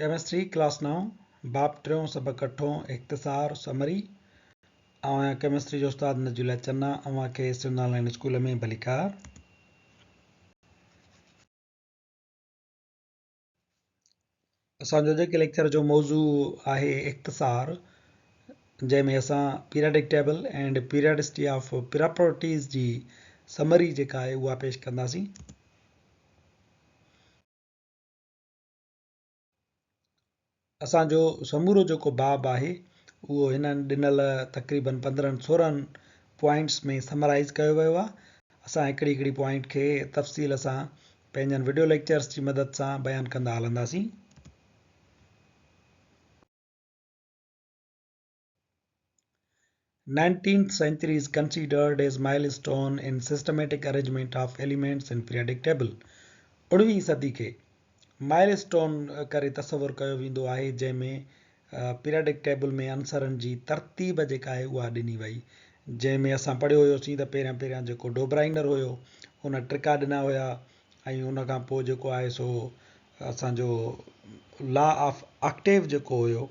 Chemistry class 9 बाप टियों सबक अठों इख़्तिसार समरी। आहियां केमिस्ट्री जो उस्ताद नजूला चन्ना। अव्हांखे सिंध ऑनलाइन स्कूल में भलीकार। असांजो जेके लेक्चर जो मौज़ू आहे इख़्तिसार, जंहिंमें असां periodic table and periodicity of properties जी समरी जेका आहे उहा पेश कंदासीं। असांजो समूरो जेको बाब आहे उहो हिननि ॾिनल तक़रीबन 15-16 पॉइंट्स में समराइज़ कयो वियो आहे। असां हिकिड़ी हिकिड़ी पॉइंट खे तफ़सील सां पंहिंजनि वीडियो लेक्चर्स जी मदद सां बयानु कंदा हलंदासीं। Nineteenth century is considered as milestone in systematic arrangement of elements in periodic table. 19वीं सदी खे माइलस्टोन करे तस्वुरु कयो वेंदो आहे, जंहिंमें पीरियडिक टेबल में आंसरनि जी तरतीब जेका आहे उहा ॾिनी वई, जंहिंमें असां पढ़ियो हुयोसीं त पहिरियां जेको डोब्राइनर हुयो उन ट्रिका ॾिना हुया, ऐं उन खां पोइ जेको आहे सो असांजो लॉ ऑफ ऑक्टेव जेको हुयो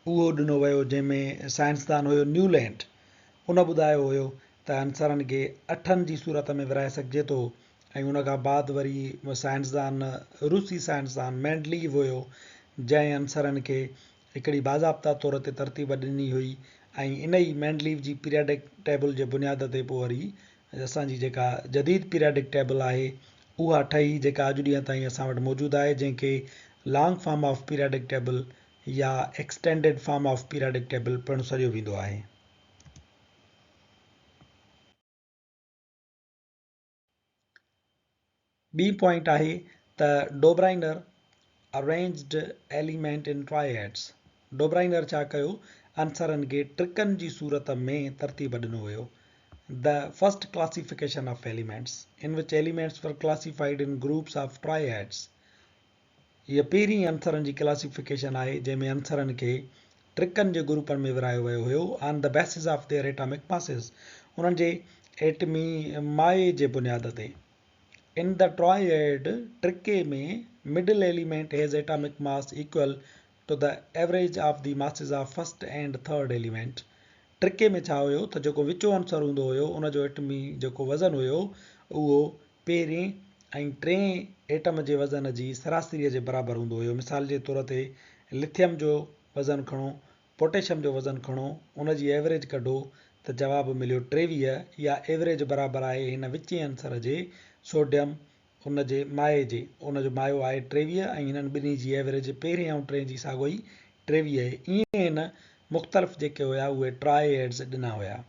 उहो ॾिनो वियो, जंहिंमें साइंसदान हुयो न्यूलैंड। उन ॿुधायो हुयो त आंसरनि खे 8 जी सूरत में विराए सघिजे थो, ऐं उन खां बाद वरी साइंसदान रूसी साइंसदान मैंडलीव हुयो, जंहिं आंसरनि खे हिकिड़ी बाज़ाब्ता तौर ते तरतीब ॾिनी हुई, ऐं इन ई मैंडलीव जी पीरियडिक टेबल जे बुनियाद ते पोइ वरी असांजी जेका जदीद पीरियडिक टेबल आहे उहा ठही, जेका अॼु ॾींहं ताईं असां वटि मौजूदु आहे, जंहिंखे long form of periodic table या extended form of periodic table पिणु सॾियो वेंदो आहे। ॿी पॉइंट आहे त Dobereiner arranged element in triads. Dobereiner छा कयो, आंसरनि खे ट्रिकनि जी सूरत में तरतीब ॾिनो हुयो। The first classification of elements in विच एलिमेंट्स वर classified in groups of triads. हीअ पहिरीं आंसरनि जी क्लासिफिकेशन आहे, जंहिंमें आंसरनि खे ट्रिकनि जे ग्रुपनि में विरायो वियो हुयो on the basis of their atomic masses, उन्हनि जे एटमी माए जे बुनियाद ते। In the triad, ट्रिके में middle element has atomic mass equal to the average of the masses of first and third element. ट्रिके में छा हुयो त जेको विचो आंसर हूंदो हुयो उन जो एटमी जेको वज़न हुयो उहो पहिरें ऐं टें एटम जे वज़न जी सरासरीअ जे बराबरि हूंदो हुयो। मिसाल जे तौर ते लिथियम जो वज़न खणो, पोटेशियम जो वज़न खणो, उन जी एवरेज कढो त जवाबु मिलियो 23, या एवरेज बराबरि आहे हिन विचें आंसर जे सोडियम उन जे माए जे, उन जो मायो आहे 23, ऐं हिननि ॿिन्ही जी एवरेज पहिरें ऐं टें जी साॻियो ई 23 आहे। ईअं हिन मुख़्तलिफ़ जेके हुया उहे ट्रायड्स ॾिना हुया।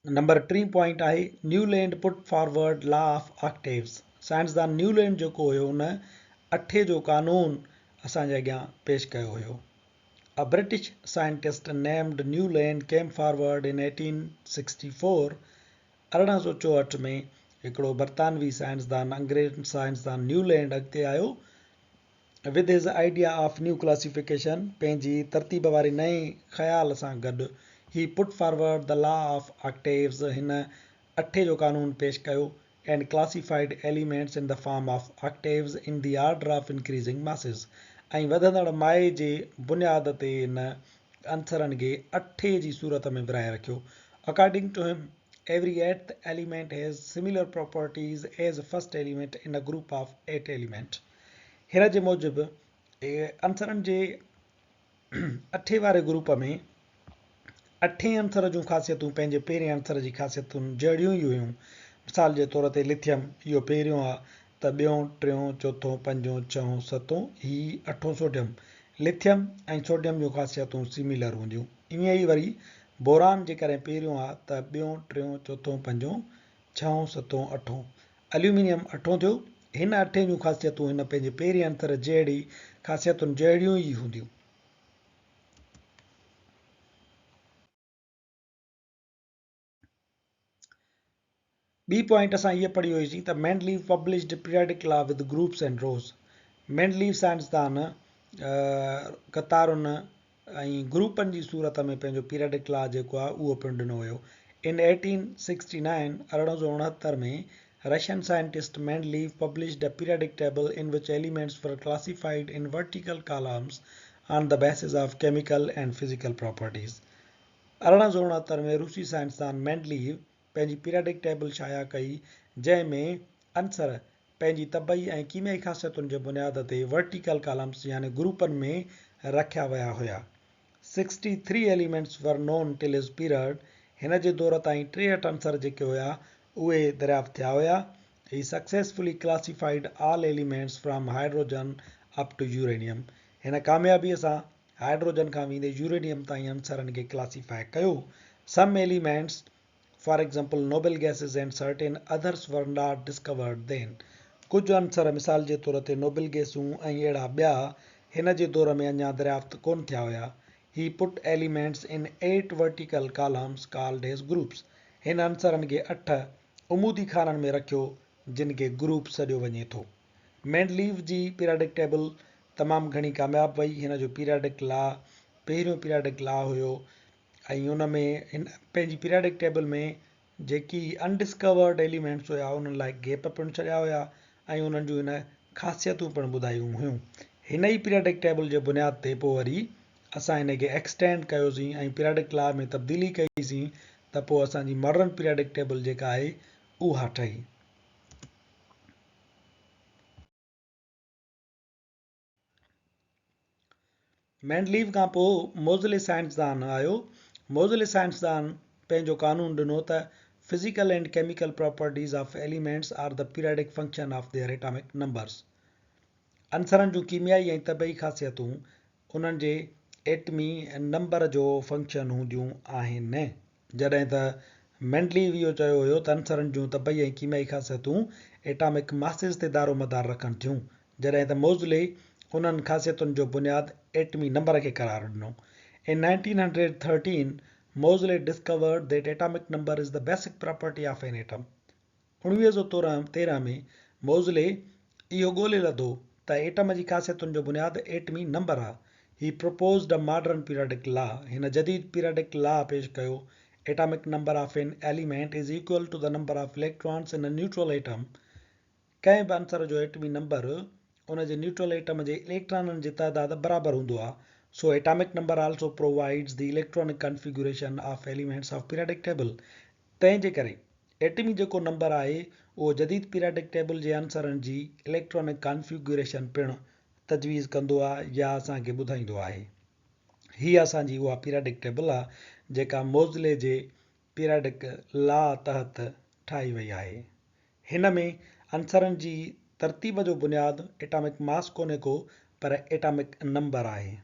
नंबर 3 पॉइंट आहे Newland put forward law of octaves. साइंसदान न्यूलैंड जेको हुयो उन 8 जो कानून असांजे अॻियां पेश कयो हुयो। A British scientist named Newland came forward in 1864. 1864 में हिकिड़ो बरतानवी साइंसदान, अंग्रेज साइंसदान न्यूलैंड अॻिते आयो with his idea of new classification, पंहिंजी तरतीब वारे नए ख़्याल सां गॾु। He put forward the law of octaves, हिन 8 जो कानून पेश कयो and classified elements in the form of octaves in the order of increasing masses, ऐं वधंदड़ माए जे बुनियाद ते हिन आंसरनि खे 8 जी सूरत में विराए रखियो। अकॉर्डिंग टू हिम every eighth element has similar properties as first element in a group of 8 element. हिन जे मूजिबि आंसरनि जे 8 वारे ग्रुप में 8 आंसर जूं ख़ासियतूं पंहिंजे पहिरें आंसर जी ख़ासियतुनि जहिड़ियूं ई हुयूं। मिसाल जे तौर ते लिथियम इहो पहिरियों आहे, त ॿियों, टियों, चोथों, पंजों, छहों, सतों, ही 8हों सोडियम। लिथियम ऐं सोडियम जूं ख़ासियतूं सिमिलर हूंदियूं। ईअं ई वरी बोरान जे करे पहिरियों आहे, त ॿियों, टियों, चोथों, पंजों, छहों, सतों, 8हों। एल्यूमिनियम 8हों थियो। हिन 8 जूं ख़ासियतूं हिन पंहिंजे पहिरें आंसर जहिड़ी ख़ासियतुनि जहिड़ियूं ई हूंदियूं। ॿी पॉइंट असां इहे पढ़ी हुईसीं त Mendeleev published periodic law with groups and rows. Mendeleev साइंसदान क़तारुनि ऐं ग्रुपनि जी सूरत में पंहिंजो पीरियडिक लॉ जेको आहे उहो पिणु ॾिनो हुयो। इन 1869 में Russian scientist Mendeleev published a periodic table in which elements were classified in vertical columns on the basis of chemical and physical properties. 1869 में रूसी साइंसदान मेंडलीव पंहिंजी पीरियडिक टेबल शाया कई जंहिंमें अंसर पंहिंजी तबई ऐं कीमियाई ख़ासियतुनि जे बुनियाद ते वर्टिकल कॉलम्स यानी ग्रुपनि में रखिया विया हुया. 63 एलिमेंट्स वर नोन टिल हिज पीरियड. हिन जे दौर ताईं 63 अंसर जेके हुया उहे दरियाफ़्त थिया हुया. He successfully classified all elements from hydrogen up to uranium. हिन कामयाबीअ सां हाइड्रोजन खां वेंदे यूरेनियम ताईं अंसरनि खे क्लासिफाई कयो. Some elements for example noble gases and certain others were not discovered then. कुझु अंसर मिसाल जे तौर ते नोबल गैसूं ऐं अहिड़ा ॿिया हिन जे दौर में अञा दरियाफ़्त कोन थिया हुया. He put elements in 8 vertical columns called as groups. हिन अंसरनि खे 8 उमूदी खाननि में रखियो जिन खे ग्रुप सॾियो वञे थो. मेंडलीव जी पीरियडिक टेबल तमामु घणी कामयाबु वई. हिन जो पीरियडिक लॉ पहिरियों पीरियडिक लॉ हुयो ऐं उन में हिन पंहिंजी पीरियडिक टेबल में जेकी अनडिस्कवर्ड एलिमेंट्स हुया उन्हनि लाइ गैप पिणु छॾिया हुया ऐं उन्हनि जूं हिन ख़ासियतूं पिणु ॿुधायूं हुयूं. हिन ई पीरियडिक टेबल जे बुनियाद ते पोइ वरी असां हिन खे एक्सटेंड कयोसीं ऐं पीरियडिक लॉ में तब्दीली कईसीं त पोइ असांजी मॉडर्न पीरियडिक टेबल जेका आहे उहा ठही. मेंडलीव खां पोइ मोज़ले साइंसदान आयो. मोज़ले साइंसदान पंहिंजो कानून ॾिनो त physical and chemical properties of elements are the periodic function of their atomic numbers. अंसरनि जूं कीमियाई ऐं तबई ख़ासियतूं उन्हनि जे एटमी नंबर जो फंक्शन हूंदियूं आहिनि. जॾहिं त मेंडलीव इहो चयो हुयो त अंसरनि जूं तबई ऐं कीमियाई ख़ासियतूं एटॉमिक मासिस ते दारो मदार रखनि थियूं, जॾहिं त मोज़ले उन्हनि ख़ासियतुनि जो बुनियादु एटमी नंबर खे क़रार ॾिनो. In 1913, Moseley discovered that atomic number is the basic property of an atom. 1913 में मोज़ले इहो ॻोल्हे लधो त एटम जी ख़ासियतुनि जो बुनियादु एटमी नंबर आहे. He proposed a modern periodic law. हिन जदीद periodic law पेश कयो. Atomic number of an element is equal to the number of electrons in a neutral atom. कंहिं बि अंसर जो एटमी नंबर उन जे न्यूट्रल एटम जे इलेक्ट्रॉननि जी तइदाद बराबरि हूंदो आहे. So atomic number also provides the electronic configuration of elements of periodic table. तंहिंजे करे एटमी जेको नंबर आहे उहो जदीद पीरियडिक टेबल जे अंसरनि जी इलेक्ट्रॉनिक कॉन्फ़िगरेशन पिणु तजवीज़ कंदो आहे या असांखे ॿुधाईंदो आहे. हीअ असांजी उहा पीरियडिक टेबल आहे जेका मोज़ले जे पीरियडिक लॉ तहत ठाही वई आहे. हिन में अंसरनि जी तरतीब जो बुनियादु एटॉमिक मास कोन्हे को पर एटॉमिक नंबर आहे.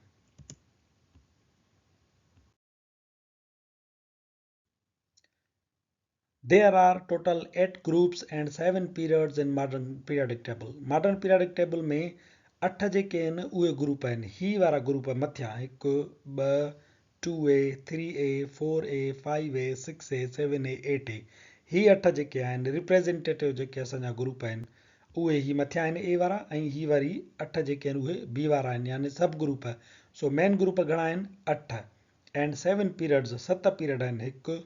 There are total 8 groups and 7 periods in modern periodic table. Modern periodic table में 8 जेके आहिनि उहे ग्रुप आहिनि. ही वारा group मथियां 1 2 2A 3A 4A 5A 6A 7A 8A. ही 8 जेके आहिनि रिप्रेज़ेंटेटिव जेके असांजा ग्रुप आहिनि उहे ही मथियां आहिनि A वारा ऐं ही वरी 8 जेके आहिनि उहे B वारा आहिनि यानी सब ग्रुप. सो मेन ग्रुप घणा आहिनि 8 एंड 7 पीरियड्स 7 पीरियड आहिनि. 1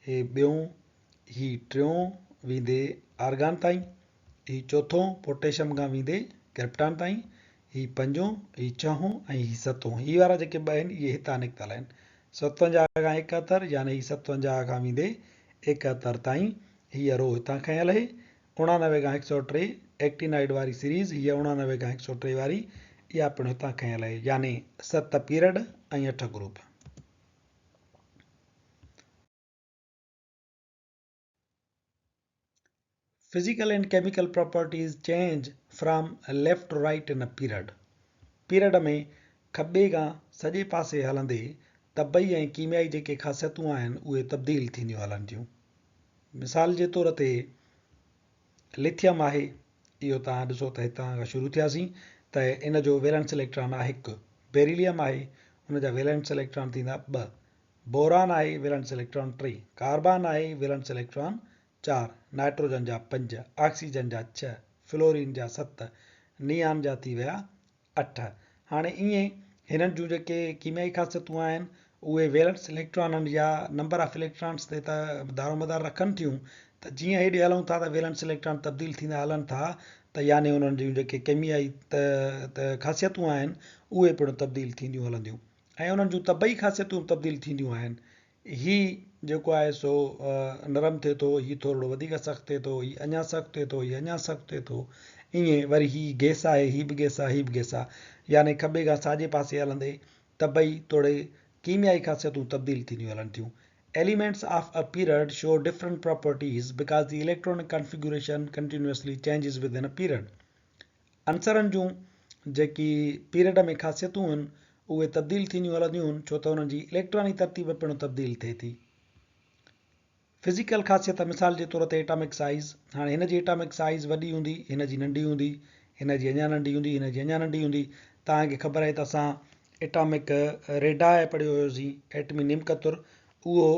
हे ॿियों ही टियों वेंदे आर्गान ताईं, ही चोथों पोटेशियम खां वेंदे क्रिप्टॉन ताईं, ही पंजों ही चहों ऐं ही सतों. ही वारा जेके ॿ आहिनि इहे हितां निकितल आहिनि. 57 खां 71 यानी ही 57 खां वेंदे 71 ताईं हीअ रो हितां खयल आहे. 99 खां 103 एक्टिनाइड वारी सीरीज़, हीअ 99 खां 103 वारी इहा पिणु हितां खयल आहे यानी 7 पीरियड ऐं 8 group. Physical and chemical properties change from left to right in a period. Period में खॿे खां सॼे पासे हलंदे तबई ऐं कीमियाई जेके ख़ासियतूं आहिनि उहे तब्दील थींदियूं हलनि थियूं. मिसाल जे तौर ते लिथियम आहे, इहो तव्हां ॾिसो त हितां खां शुरू थियासीं त इन जो वैलेंस इलेक्ट्रॉन आहे 1. बेरिलियम आहे उन जा वैलेंस इलेक्ट्रॉन थींदा 2. बोरान आहे वैलेंस इलेक्ट्रॉन 3. कार्बन आहे वैलेंस इलेक्ट्रॉन 4. नाइट्रोजन जा 5. ऑक्सीजन जा 6. फ्लोरीन जा 7. नियान जा थी विया 8. हाणे ईअं हिननि जूं जेके कीमियाई ख़ासियतूं आहिनि उहे वैलेंस इलेक्ट्रॉननि या नंबर ऑफ इलेक्ट्रॉन्स ते त दारोमदार रखनि थियूं त जीअं हेॾे हलूं था त वैलेंस इलेक्ट्रॉन तब्दील थींदा हलनि था त यानी उन्हनि जूं जेके केमियाई ख़ासियतूं आहिनि उहे पिणु तब्दील थींदियूं हलंदियूं ऐं उन्हनि जूं तबई ख़ासियतूं तब्दील थींदियूं आहिनि। हीउ जेको आहे सो नरम थिए थो, हीउ थोरो वधीक सख़्तु थिए थो, हीउ अञा सख़्तु थिए थो, हीउ अञा सख़्तु थिए थो। ईअं वरी हीउ गैस आहे, हीउ बि गैस आहे, हीउ बि गैस आहे, यानी खॿे खां साॼे पासे हलंदे तबई थोरे कीमियाई ख़ासियतूं तब्दील थींदियूं हलनि थियूं। Elements of a period show different properties because the electronic configuration continuously changes within a period. अंसरनि जूं जेकी पीरियड में ख़ासियतूं आहिनि उहे तब्दील थींदियूं हलंदियूं आहिनि छो त उन्हनि जी इलेक्ट्रॉनिक तरतीब पिणु तब्दील थिए थी। फिज़िकल ख़ासियत मिसाल जे तौर ते एटॉमिक साइज़, हाणे हिन जी एटॉमिक साइज़ वॾी हूंदी, हिन जी नंढी हूंदी, हिन जी अञा नंढी हूंदी, हिन जी अञा नंढी हूंदी। तव्हांखे ख़बर आहे त असां एटॉमिक रेडाए पढ़ियो हुयोसीं, एटमी निमकतुर, उहो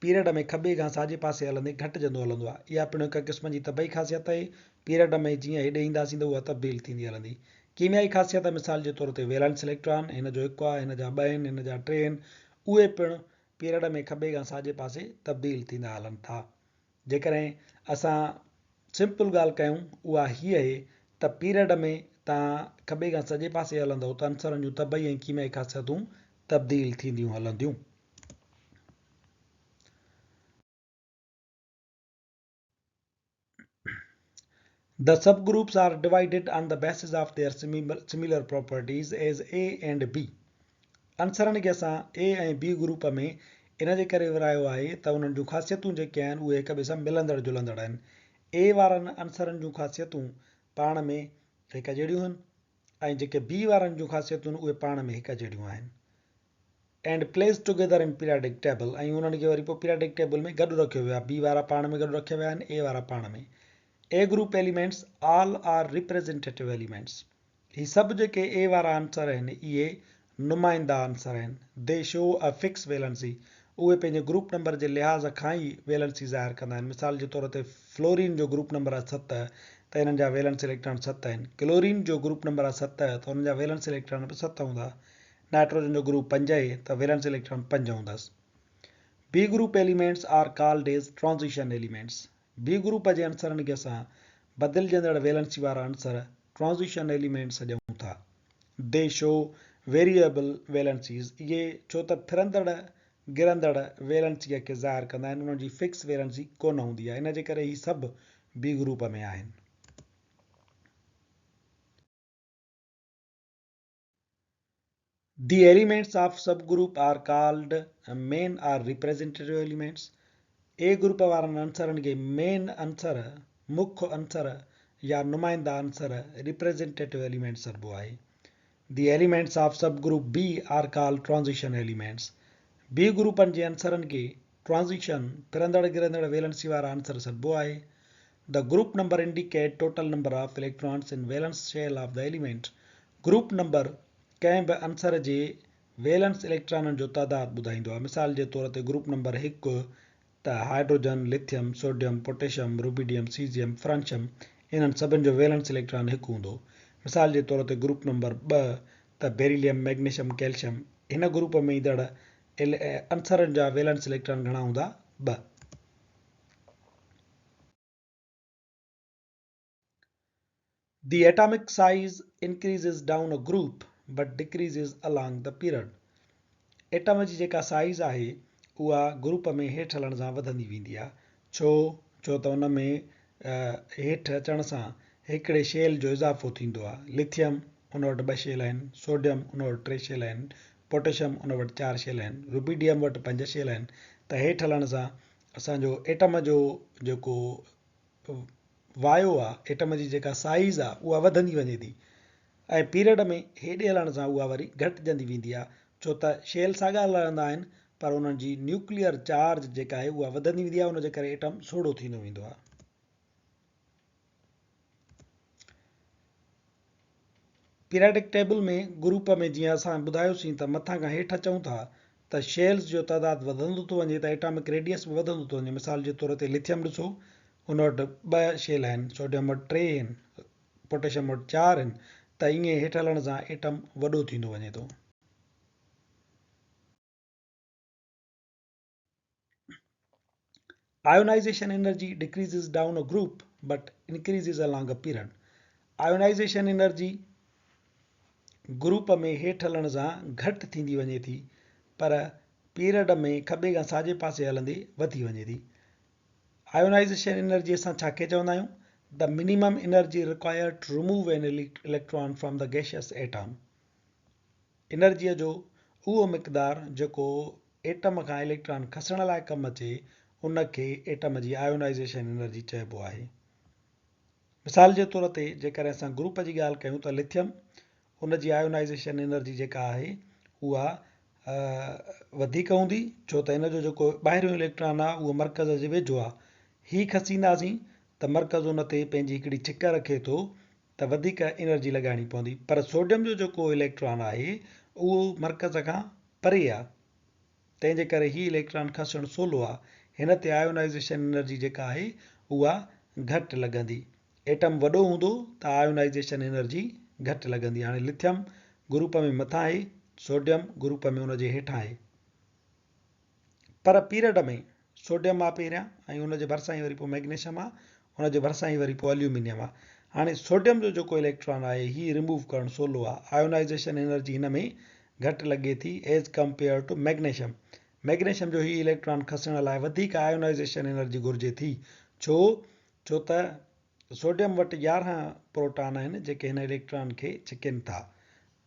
पीरियड में खॿे खां साॼे पासे हलंदे घटिजंदो हलंदो आहे। इहा पिणु हिकु क़िस्म जी तबई ख़ासियत आहे। पीरियड में जीअं हेॾे ईंदासीं त उहा तब्दील थींदी हलंदी। कीमियाई ख़ासियत मिसाल जे तौर ते वैलेंस इलेक्ट्रॉन, हिन जो हिकु आहे, हिन जा ॿ आहिनि, हिन जा टे आहिनि, उहे पिणु पीरियड में खॿे खां साॼे पासे तब्दील थींदा हलनि था। जेकॾहिं असां सिंपल ॻाल्हि कयूं उहा हीअ आहे त पीरियड में तव्हां खॿे खां सॼे पासे हलंदव त अंसरनि जूं तबई ऐं कीमियाई ख़ासियतूं तब्दील थींदियूं हलंदियूं। The subgroups are divided on the basis of their similar properties as A and B. अंसरनि खे असां A ऐं B ग्रुप में इन जे करे विरायो आहे त उन्हनि जूं ख़ासियतूं जेके आहिनि उहे हिक ॿिए सां मिलंदड़ जुलंदड़ आहिनि। A वारनि अंसरनि जूं ख़ासियतूं पाण में हिक जहिड़ियूं आहिनि ऐं जेके B वारनि जूं ख़ासियतूं उहे पाण में हिक जहिड़ियूं आहिनि। And place together in periodic table, ऐं उन्हनि खे वरी पोइ पीरियाडिक टेबल में गॾु रखियो वियो आहे। B वारा पाण में गॾु रखिया विया आहिनि, A वारा पाण में। A group elements all are representative elements. ही सभु जेके A वारा आंसर आहिनि इहे नुमाइंदा आंसर आहिनि। They show a fixed valency. उहे पंहिंजे ग्रुप नंबर जे लिहाज़ खां ई वैलेंसी ज़ाहिर कंदा आहिनि। मिसाल जे तौर ते फ्लोरीन जो ग्रुप नंबर आहे 7 त हिननि जा वैलेंस इलेक्ट्रॉन 7 आहिनि। क्लोरीन जो ग्रुप नंबर आहे 7 त हुननि जा वैलेंस इलेक्ट्रॉन बि 7 हूंदा। नाइट्रोजन जो ग्रुप 5 आहे त वैलेंस इलेक्ट्रॉन 5 हूंदसि। B group elements are called as transition elements. B group जे अंसरनि खे असां बदिलजंदड़ वैलेंसी वारा अंसर ट्रांज़िशन एलिमेंट्स सॾूं था। दे शो वेरिएबल वैलेंसीज़, इहे छो त फिरंदड़ गिरंदड़ वैलेंसीअ खे ज़ाहिर कंदा आहिनि, उन्हनि जी फिक्स वैलेंसी कोन हूंदी आहे, इन जे करे ही सभु B ग्रुप में आहिनि। The elements of subgroup are called main or representative elements. A group वारनि अंसरनि खे मेन अंसर, मुख्य अंसर या नुमाइंदा अंसर रिप्रेजेंटेटिव एलिमेंट्स सॾिबो आहे। The elements of subgroup B are called transition elements. B ग्रुपनि जे अंसरनि खे ट्रांज़िशन फिरंदड़ गिरंदड़ वैलेंसी वारा अंसर सॾिबो आहे। The group number indicate total number of electrons in valence shell of the element. Group number कंहिं बि अंसर जे वैलेंस इलेक्ट्रॉननि जो तइदादु ॿुधाईंदो आहे। मिसाल जे तौर ते ग्रुप नंबर 1 त hydrogen, lithium, sodium, potassium, rubidium, caesium, francium, इन्हनि सभिनि जो वैलेंस इलेक्ट्रॉन 1 हूंदो। मिसाल जे तौर ते ग्रुप नंबर 2 त बेरिलियम, मैग्नीशियम, कैल्शियम, हिन ग्रुप में ईंदड़ अंसरनि जा वैलेंस इलेक्ट्रॉन घणा हूंदा? 2। The atomic size increases down a group but decreases along the period. Atom जी जेका साइज़ आहे उहा ग्रुप में हेठि हलण सां वधंदी वेंदी आहे। छो त उन में हेठि अचण सां हिकिड़े शेल जो इज़ाफ़ो थींदो आहे। लिथियम उन वटि 2 शेल आहिनि, सोडियम उन वटि 3 शेल आहिनि, पोटेशियम उन वटि 4 शेल आहिनि, रुबिडियम वटि 5 शेल आहिनि। त हेठि हलण सां असांजो एटम जो जेको वायो आहे, एटम जी जेका साइज़ आहे उहा वधंदी वञे थी ऐं पीरियड में हेॾे हलण सां उहा वरी घटिजंदी वेंदी आहे। छो त शेल साॻा हलंदा आहिनि पर उन्हनि जी न्यूक्लियर चार्ज जेका आहे उहा वधंदी वेंदी आहे, उनजे करे एटम सोढ़ो थींदो वेंदो आहे। पीरियाडिक टेबल में ग्रुप में जीअं असां ॿुधायोसीं त मथां खां हेठि अचूं था त शेल्स जो तइदादु वधंदो थो वञे त एटॉमिक रेडियस बि वधंदो थो वञे। मिसाल जे तौर ते लिथियम ॾिसो, उन वटि 2 शेल आहिनि, सोडियम वटि 3 आहिनि, पोटेशियम वटि 4 आहिनि, त ईअं हेठि हलण सां एटम वॾो थींदो वञे थो। Ionization energy decreases down a group but increases along a period. Ionization energy group में हेठि हलण सां घटि थींदी वञे थी पर पीरियड में खॿे खां साॼे पासे हलंदे वधी वञे थी. आयोनाइज़ेशन एनर्जी असां छा खे चवंदा आहियूं? The minimum energy required to remove an electron from the gaseous atom. एनर्जीअ जो उहो मिक़दारु जेको एटम खां इलेक्ट्रॉन खसण लाइ कमु अचे उनखे एटम जी आयोनाइज़ेशन एनर्जी चइबो आहे. मिसाल जे तौर ते जेकॾहिं असां ग्रुप जी ॻाल्हि कयूं त लिथियम उन जी आयोनाइज़ेशन एनर्जी जेका आहे उहा वधीक हूंदी छो त इन जो जेको ॿाहिरियों इलेक्ट्रॉन आहे उहो मर्कज़ जे वेझो आहे. ही खसींदासीं त मर्कज़ उन ते पंहिंजी हिकिड़ी छिक रखे थो त वधीक एनर्जी लॻाइणी पवंदी. पर सोडियम जो जेको इलेक्ट्रॉन आहे उहो मर्कज़ खां परे आहे तंहिंजे करे ही इलेक्ट्रॉन खसणु सवलो आहे. हिन ते आयोनाइज़ेशन एनर्जी जेका आहे उहा घटि लॻंदी. एटम वॾो हूंदो त आयोनाइज़ेशन एनर्जी घटि लॻंदी. हाणे लिथियम ग्रुप में मथां आहे, सोडियम ग्रुप में उनजे हेठां आहे. पर पीरियड में सोडियम आहे पहिरियां ऐं उनजे भरिसां ई वरी पोइ मैग्नीशियम आहे, उनजे भरिसां ई वरी पोइ एल्यूमिनियम आहे. हाणे सोडियम जो जेको इलेक्ट्रॉन आहे ही रिमूव करणु सवलो आहे. आयोनाइज़ेशन एनर्जी हिन में घटि लॻे थी as compare to magnesium. Magnesium जो ही इलेक्ट्रॉन खसण लाइ वधीक आयोनाइज़ेशन एनर्जी घुरिजे थी. छो त सोडियम वटि 11 प्रोटॉन आहिनि जेके हिन इलेक्ट्रॉन खे छिकनि था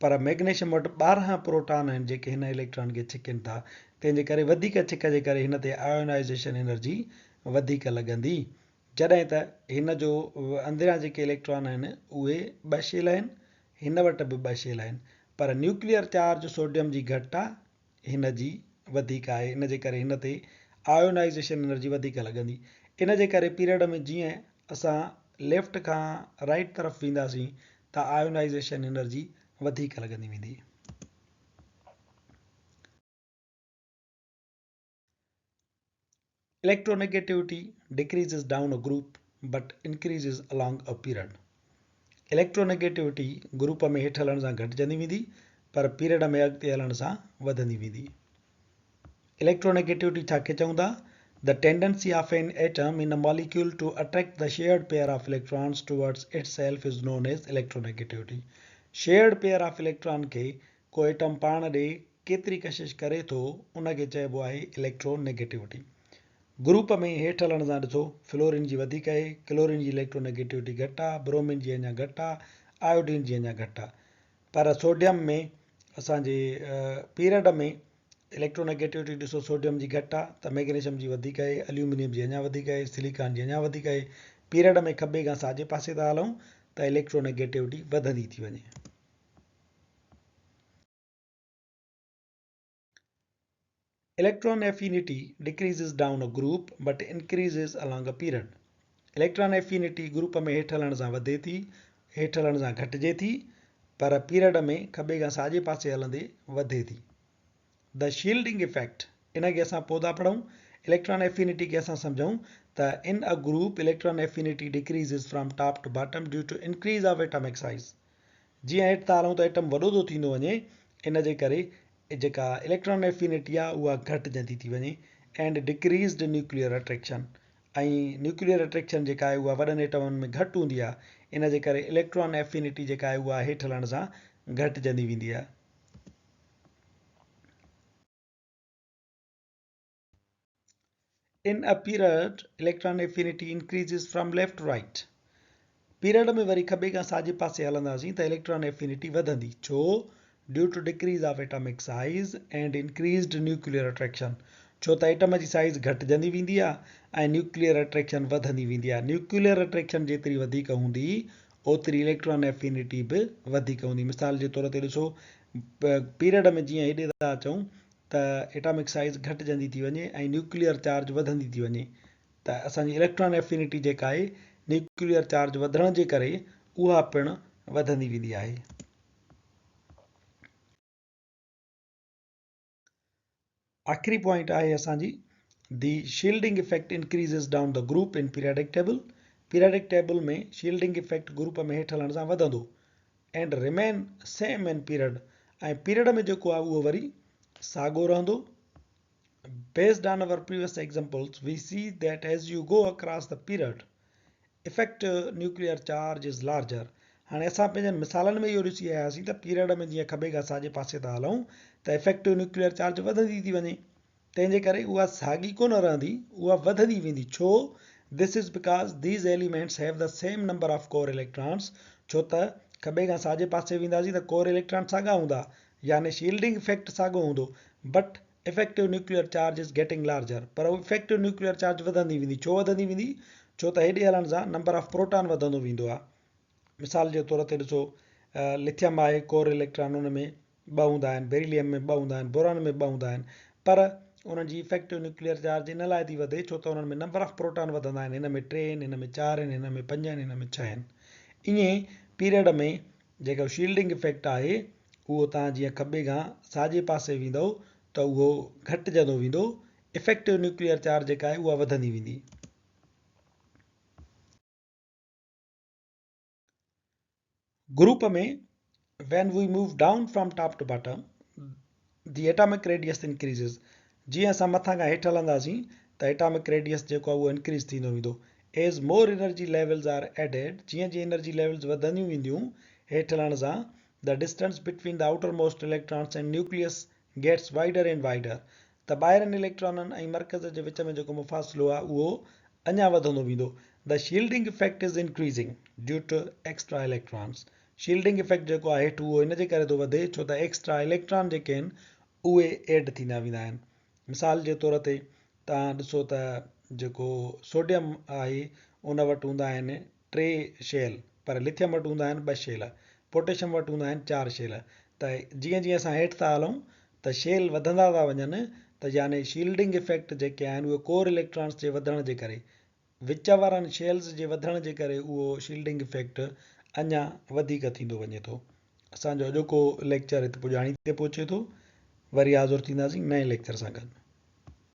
पर मैग्नीशियम वटि 12 प्रोटॉन आहिनि जेके हिन इलेक्ट्रॉन खे छिकनि था. तंहिंजे करे वधीक छिक जे करे हिन ते आयोनाइज़ेशन एनर्जी वधीक लॻंदी. जॾहिं त हिन जो अंदरियां जेके इलेक्ट्रॉन आहिनि उहे 2 शेल आहिनि, हिन वटि बि 2 शेल आहिनि पर न्यूक्लियर चार्ज सोडियम जी घटि आहे, हिन जी वधीक आहे. इन जे करे हिन ते आयोनाइज़ेशन एनर्जी वधीक लॻंदी. इन जे करे पीरियड में जीअं असां लेफ्ट खां राइट तरफ़ वेंदासीं त आयोनाइज़ेशन एनर्जी वधीक लॻंदी वेंदी. Electronegativity decreases down a group but increases along a period. Electronegativity group में हेठि हलण सां घटिजंदी वेंदी पर पीरियड में अॻिते हलण सां वधंदी वेंदी. इलेक्ट्रोनेगेटिविटी छा खे चऊं था? The tendency of an atom in a molecule to attract the shared pair of electrons towards itself is known as electronegativity. Shared pair of electron खे को एटम पाण ॾे केतिरी कशिश करे थो उनखे चइबो आहे इलेक्ट्रोनेगेटिविटी. ग्रुप में हेठि हलण सां ॾिसो फ्लोरिन जी वधीक आहे, क्लोरिन जी इलेक्ट्रोनेगेटिविटी घटि आहे, ब्रोमिन जी अञा घटि आहे, आयोडीन जी अञा घटि आहे. पर सोडियम में असांजे पीरियड में इलेक्ट्रोनेगेटिविटी ॾिसो सोडियम जी घटि आहे त मैग्नीशियम जी वधीक आहे, एल्यूमिनियम जी अञा वधीक आहे, सिलिकॉन जी अञा वधीक आहे. पीरियड में खॿे खां साॼे पासे था हलूं त इलेक्ट्रोनेगेटिविटी वधंदी थी वञे. Electron affinity decreases down a group but increases along a period. Electron affinity group में हेठि हलण सां वधे थी, हेठि हलण सां घटिजे थी पर पीरियड में खॿे खां साॼे पासे हलंदे वधे थी. द शील्डिंग इफेक्ट इन खे असां पोइ था पढ़ूं. इलेक्ट्रॉन एफिनिटी खे असां सम्झूं त in a group electron affinity decreases from top to bottom due to increase of atomic size. जीअं हेठि था हलूं त एटम वॾो थो थींदो वञे इन जे करे जेका इलेक्ट्रॉन एफिनिटी आहे उहा घटिजंदी थी वञे एंड डिक्रीज़्ड न्यूक्लियर अट्रैक्शन. ऐं न्यूक्लियर अट्रैक्शन जेका आहे उहा वॾनि एटमनि में घटि हूंदी आहे. इन जे करे इलेक्ट्रॉन एफिनिटी जेका आहे उहा हेठि हलण सां घटिजंदी वेंदी आहे. In a period, electron affinity increases from left to right. Period में वरी खॿे खां साॼे पासे हलंदासीं त इलेक्ट्रॉन एफिनिटी वधंदी. छो? Due to decrease of atomic size and increased nuclear attraction. छो त एटम जी साइज़ घटिजंदी वेंदी आहे ऐं न्यूक्लियर अट्रैक्शन वधंदी वेंदी आहे. न्यूक्लियर अट्रैक्शन जेतिरी वधीक हूंदी ओतिरी इलेक्ट्रॉन एफिनिटी बि वधीक हूंदी. मिसाल जे तौर ते ॾिसो पीरियड में जीअं हेॾे था अचूं त एटॉमिक साइज़ घटिजंदी थी वञे ऐं न्यूक्लियर चार्ज वधंदी थी वञे त असांजी इलेक्ट्रॉन एफिनिटी जेका आहे न्यूक्लियर चार्ज वधण जे करे उहा पिणु वधंदी वेंदी आहे. आख़िरी पॉइंट आहे असांजी the shielding effect increases down the group in periodic table. Periodic table में शील्डिंग इफेक्ट ग्रुप में हेठि हलण सां वधंदो and remain same in period. ऐं पीरियड में जेको आहे उहो वरी साॻियो रहंदो Based on our previous examples, we see that as you go across the period, effective nuclear charge is larger. हाणे असां पंहिंजनि मिसालनि में इहो ॾिसी आयासीं त पीरियड में जीअं खॿे खां साॼे पासे था हलूं त इफेक्टिव न्यूक्लियर चार्ज वधंदी थी वञे, तंहिंजे करे उहा साॻी कोन रहंदी, उहा वधंदी वेंदी। छो? This is because these elements have the same number of corps electrons. छो त खॿे खां साॼे पासे वेंदासीं त कोर इलेक्ट्रॉन साॻा हूंदा, यानी शील्डिंग इफेक्ट साॻियो हूंदो, but effective nuclear charge is getting larger. पर इफेक्टिव न्यूक्लियर चार्ज वधंदी वेंदी। छो वधंदी वेंदी? छो त हेॾे हलण सां नंबर ऑफ प्रोटॉन वधंदो वेंदो आहे। मिसाल जे तौर ते ॾिसो, लिथियम आहे, कोर इलेक्ट्रॉन उन में 2 हूंदा आहिनि, बेरिलियम में 2 हूंदा आहिनि, बोरान में 2 हूंदा आहिनि, पर उन्हनि जी इफेक्टिव न्यूक्लियर चार्ज इन लाइ थी वधे छो त उन्हनि में नंबर ऑफ प्रोटॉन वधंदा आहिनि। हिन में 3 आहिनि, हिन में 4 आहिनि, हिन में 5 आहिनि, हिन में 6 आहिनि। ईअं पीरियड में जेको शील्डिंग इफेक्ट आहे उहो तव्हां जीअं खॿे खां साॼे पासे वेंदव त उहो घटिजंदो वेंदो, इफेक्टिव न्यूक्लियर चार्ज जेका आहे उहा वधंदी वेंदी। ग्रुप में when we move down from top to bottom, the atomic radius increases. जीअं असां मथां खां हेठि हलंदासीं त एटॉमिक रेडियस जेको आहे उहो इंक्रीज़ थींदो वेंदो। As more energy levels are added, जीअं जीअं एनर्जी लेवल्स वधंदियूं वेंदियूं हेठि हलण सां, the distance between the outermost electrons and nucleus gets wider and wider. त ॿाहिरनि इलेक्ट्रॉननि ऐं मर्कज़ जे विच में जेको मुफ़ासिलो आहे उहो अञा वधंदो वेंदो। The shielding effect is increasing due to extra electrons. Shielding effect जेको आहे हेठि उहो इनजे करे थो वधे छो त एक्स्ट्रा इलेक्ट्रॉन जेके आहिनि उहे एड थींदा वेंदा आहिनि। मिसाल जे तौर ते तव्हां ॾिसो त जेको सोडियम आहे उन वटि हूंदा आहिनि 3 शेल, पर लिथियम वटि हूंदा आहिनि 2 शेल, पोटेशियम वटि हूंदा आहिनि 4 शेल। त जीअं जीअं असां हेठि था हलूं त शेल वधंदा था वञनि, त यानी शील्डिंग इफेक्ट जेके आहिनि उहे कोर इलेक्ट्रॉन्स जे वधण जे करे, विच वारनि शेल्स जे वधण जे करे उहो शील्डिंग इफेक्ट अञा वधीक थींदो वञे थो। असांजो अॼोको लेक्चर हिते पुॼाणी ते पहुचे थो। वरी हाज़ुर थींदासीं नए लेक्चर सां गॾु।